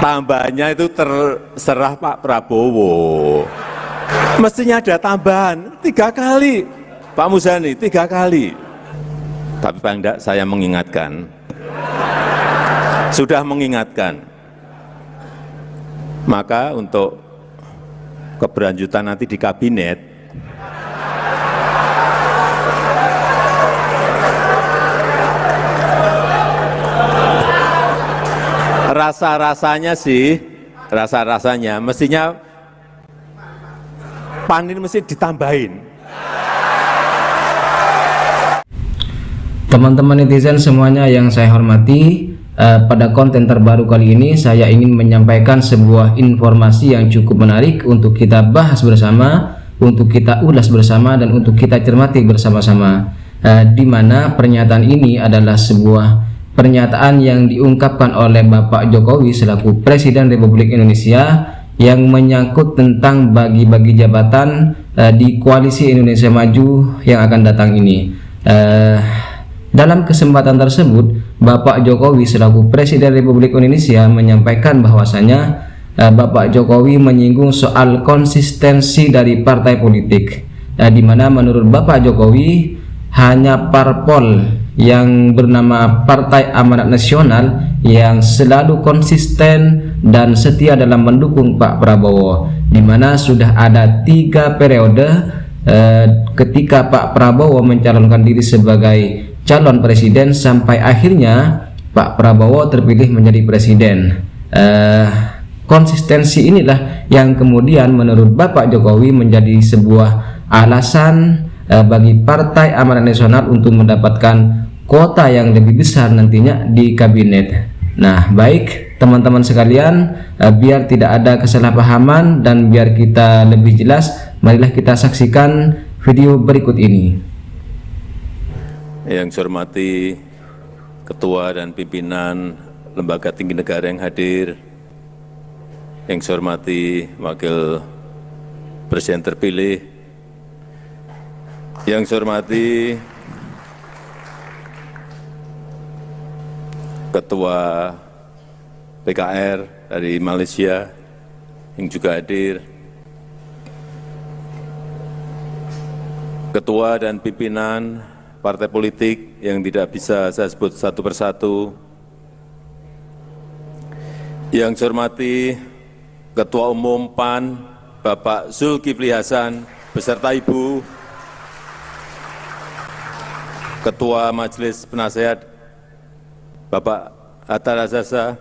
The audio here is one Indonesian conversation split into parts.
Tambahnya itu terserah Pak Prabowo. Mestinya ada tambahan 3 kali, Pak Muzani 3 kali. Tapi paling enggak saya mengingatkan, sudah mengingatkan. Maka untuk keberlanjutan nanti di kabinet, rasa-rasanya sih, rasa-rasanya mestinya PAN ini mesti ditambahin. Teman-teman netizen semuanya yang saya hormati, pada konten terbaru kali ini saya ingin menyampaikan sebuah informasi yang cukup menarik untuk kita bahas bersama, untuk kita ulas bersama, dan untuk kita cermati bersama-sama. Di mana pernyataan ini adalah sebuah pernyataan yang diungkapkan oleh Bapak Jokowi selaku Presiden Republik Indonesia yang menyangkut tentang bagi-bagi jabatan di Koalisi Indonesia Maju yang akan datang ini. Dalam kesempatan tersebut, Bapak Jokowi selaku Presiden Republik Indonesia menyampaikan bahwasanya Bapak Jokowi menyinggung soal konsistensi dari partai politik, di mana menurut Bapak Jokowi hanya parpol yang bernama Partai Amanat Nasional yang selalu konsisten dan setia dalam mendukung Pak Prabowo, di mana sudah ada 3 periode ketika Pak Prabowo mencalonkan diri sebagai calon presiden sampai akhirnya Pak Prabowo terpilih menjadi presiden. Konsistensi inilah yang kemudian menurut Bapak Jokowi menjadi sebuah alasan bagi Partai Amanat Nasional untuk mendapatkan kuota yang lebih besar nantinya di kabinet. Nah, baik teman-teman sekalian, biar tidak ada kesalahpahaman dan biar kita lebih jelas, marilah kita saksikan video berikut ini. Yang saya hormati Ketua dan Pimpinan Lembaga Tinggi Negara yang hadir, yang saya hormati Wakil Presiden terpilih, yang saya hormati Ketua PKR dari Malaysia yang juga hadir, Ketua dan Pimpinan partai politik yang tidak bisa saya sebut satu persatu, yang saya hormati Ketua Umum PAN Bapak Zulkifli Hasan beserta Ibu, Ketua Majelis Penasehat Bapak Hatta Rajasa,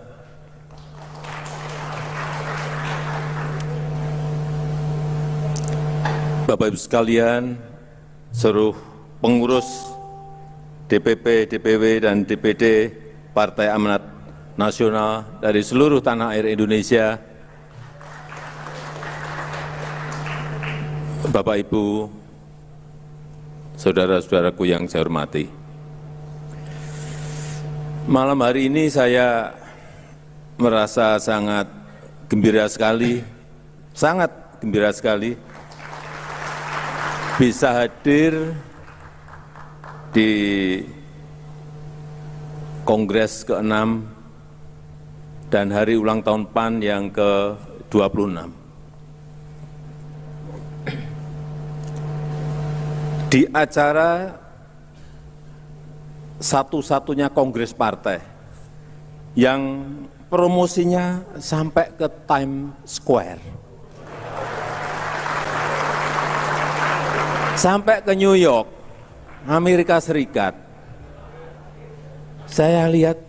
Bapak Ibu sekalian, seluruh pengurus DPP, DPW, dan DPD Partai Amanat Nasional dari seluruh tanah air Indonesia, Bapak Ibu, saudara-saudaraku yang saya hormati. Malam hari ini saya merasa sangat gembira sekali, bisa hadir di Kongres ke-6 dan hari ulang tahun PAN yang ke-26. Di acara satu-satunya kongres partai yang promosinya sampai ke Times Square, sampai ke New York, Amerika Serikat. Saya lihat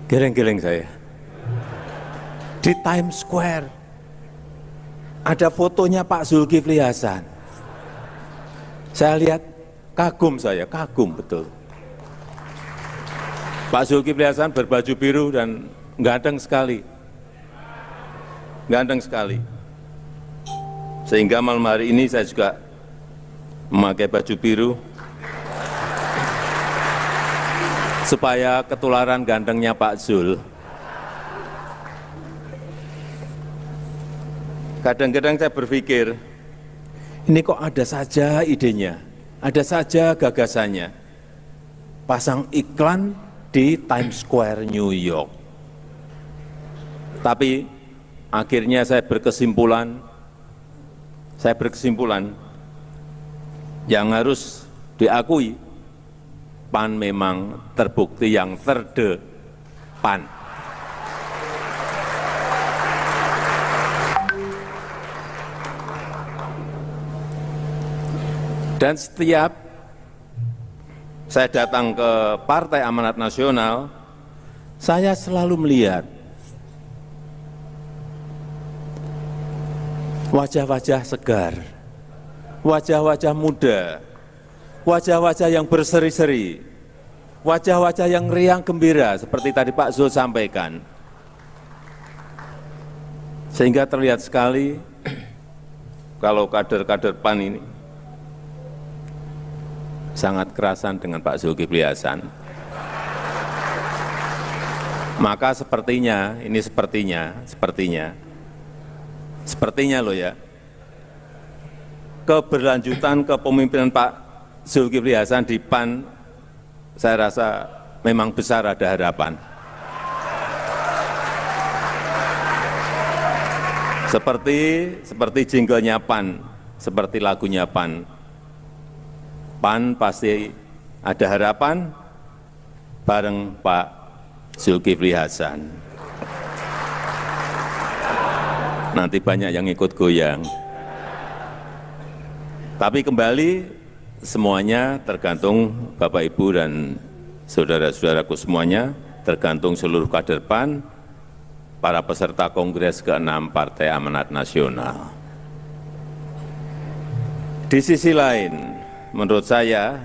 geleng-geleng saya. Di Times Square ada fotonya Pak Zulkifli Hasan. Saya lihat kagum betul. Pak Zulkifli Hasan berbaju biru dan ganteng sekali. Sehingga malam hari ini saya juga memakai baju biru supaya ketularan gantengnya Pak Zul. Kadang-kadang saya berpikir, ini kok ada saja idenya, ada saja gagasannya. Pasang iklan di Times Square New York. Tapi akhirnya saya berkesimpulan yang harus diakui, PAN memang terbukti yang terdepan. Dan setiap saya datang ke Partai Amanat Nasional, saya selalu melihat wajah-wajah segar, wajah-wajah muda, wajah-wajah yang berseri-seri, wajah-wajah yang riang gembira, seperti tadi Pak Zul sampaikan. Sehingga terlihat sekali kalau kader-kader PAN ini sangat kerasan dengan Pak Zulkifli Hasan. Maka sepertinya loh ya, keberlanjutan kepemimpinan Pak Zulkifli Hasan di PAN, saya rasa memang besar ada harapan. Seperti jinglenya PAN, seperti lagunya PAN. PAN pasti ada harapan bareng Pak Zulkifli Hasan. Nanti banyak yang ikut goyang. Tapi kembali semuanya tergantung Bapak Ibu dan saudara-saudaraku semuanya, tergantung seluruh kader PAN, para peserta Kongres ke-6 Partai Amanat Nasional. Di sisi lain, menurut saya,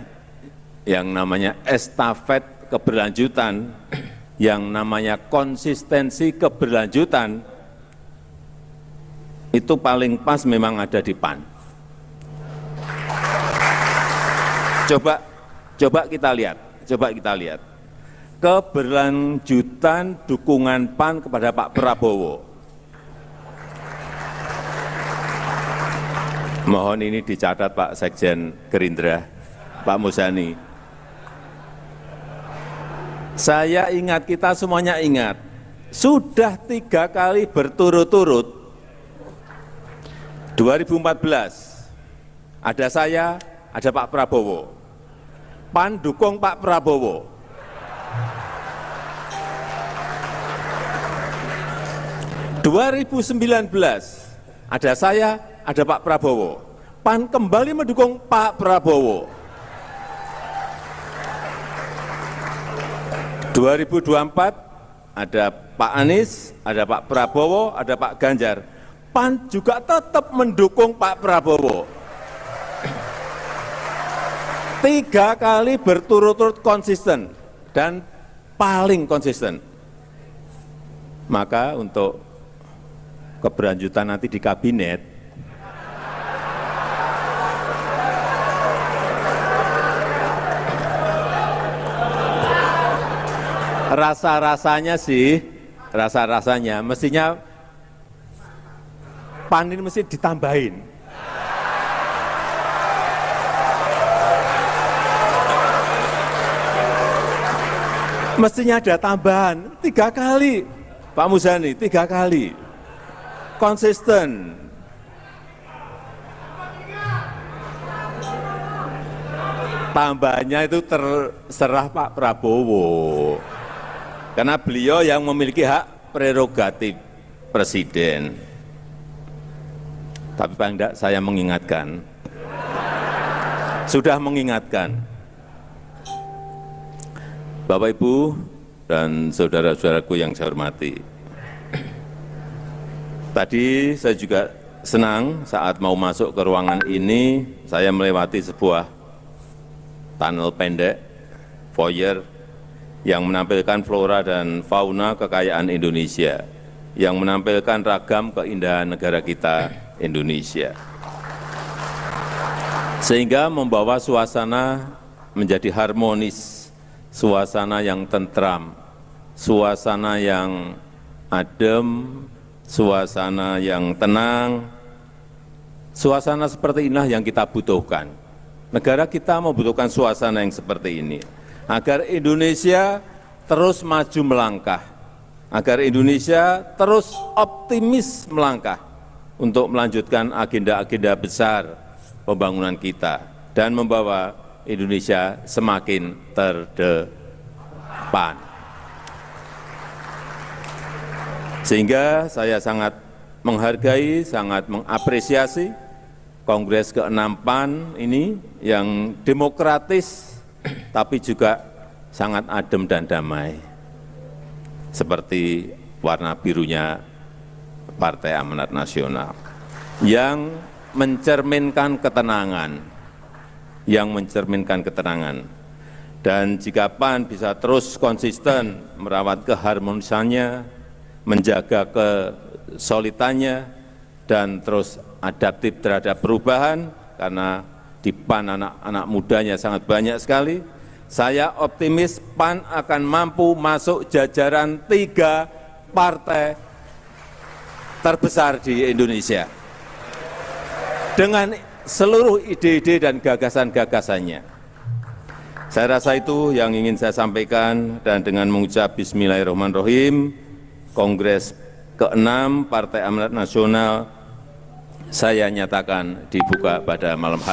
yang namanya estafet keberlanjutan, yang namanya konsistensi keberlanjutan, itu paling pas memang ada di PAN. Coba kita lihat keberlanjutan dukungan PAN kepada Pak Prabowo. Mohon ini dicatat Pak Sekjen Gerindra, Pak Muzani. Saya ingat, kita semuanya ingat, sudah 3 kali berturut-turut, 2014, ada saya, ada Pak Prabowo. PAN dukung Pak Prabowo. 2019, ada saya, ada Pak Prabowo. PAN kembali mendukung Pak Prabowo. 2024, ada Pak Anies, ada Pak Prabowo, ada Pak Ganjar. PAN juga tetap mendukung Pak Prabowo. 3 kali berturut-turut konsisten dan paling konsisten. Maka untuk keberlanjutan nanti di kabinet, rasa-rasanya mestinya PAN ini mesti ditambahin. Mestinya ada tambahan 3 kali, Pak Muzani, 3 kali. Konsisten. Tambahannya itu terserah Pak Prabowo. Karena beliau yang memiliki hak prerogatif presiden. Tapi paling tidak saya mengingatkan, sudah mengingatkan, Bapak Ibu dan saudara-saudaraku yang saya hormati. Tadi saya juga senang saat mau masuk ke ruangan ini, saya melewati sebuah tunnel pendek, foyer, yang menampilkan flora dan fauna kekayaan Indonesia, yang menampilkan ragam keindahan negara kita, Indonesia. Sehingga membawa suasana menjadi harmonis, suasana yang tentram, suasana yang adem, suasana yang tenang. Suasana seperti inilah yang kita butuhkan. Negara kita membutuhkan suasana yang seperti ini, agar Indonesia terus maju melangkah, agar Indonesia terus optimis melangkah untuk melanjutkan agenda-agenda besar pembangunan kita dan membawa Indonesia semakin terdepan. Sehingga saya sangat menghargai, sangat mengapresiasi Kongres ke-6 PAN ini yang demokratis tapi juga sangat adem dan damai, seperti warna birunya Partai Amanat Nasional, yang mencerminkan ketenangan, Dan jika PAN bisa terus konsisten merawat keharmonisannya, menjaga kesolidannya, dan terus adaptif terhadap perubahan, karena di PAN anak-anak mudanya sangat banyak sekali, saya optimis PAN akan mampu masuk jajaran 3 partai terbesar di Indonesia dengan seluruh ide-ide dan gagasan-gagasannya. Saya rasa itu yang ingin saya sampaikan, dan dengan mengucap Bismillahirrahmanirrahim, Kongres ke-6 Partai Amanat Nasional saya nyatakan dibuka pada malam hari.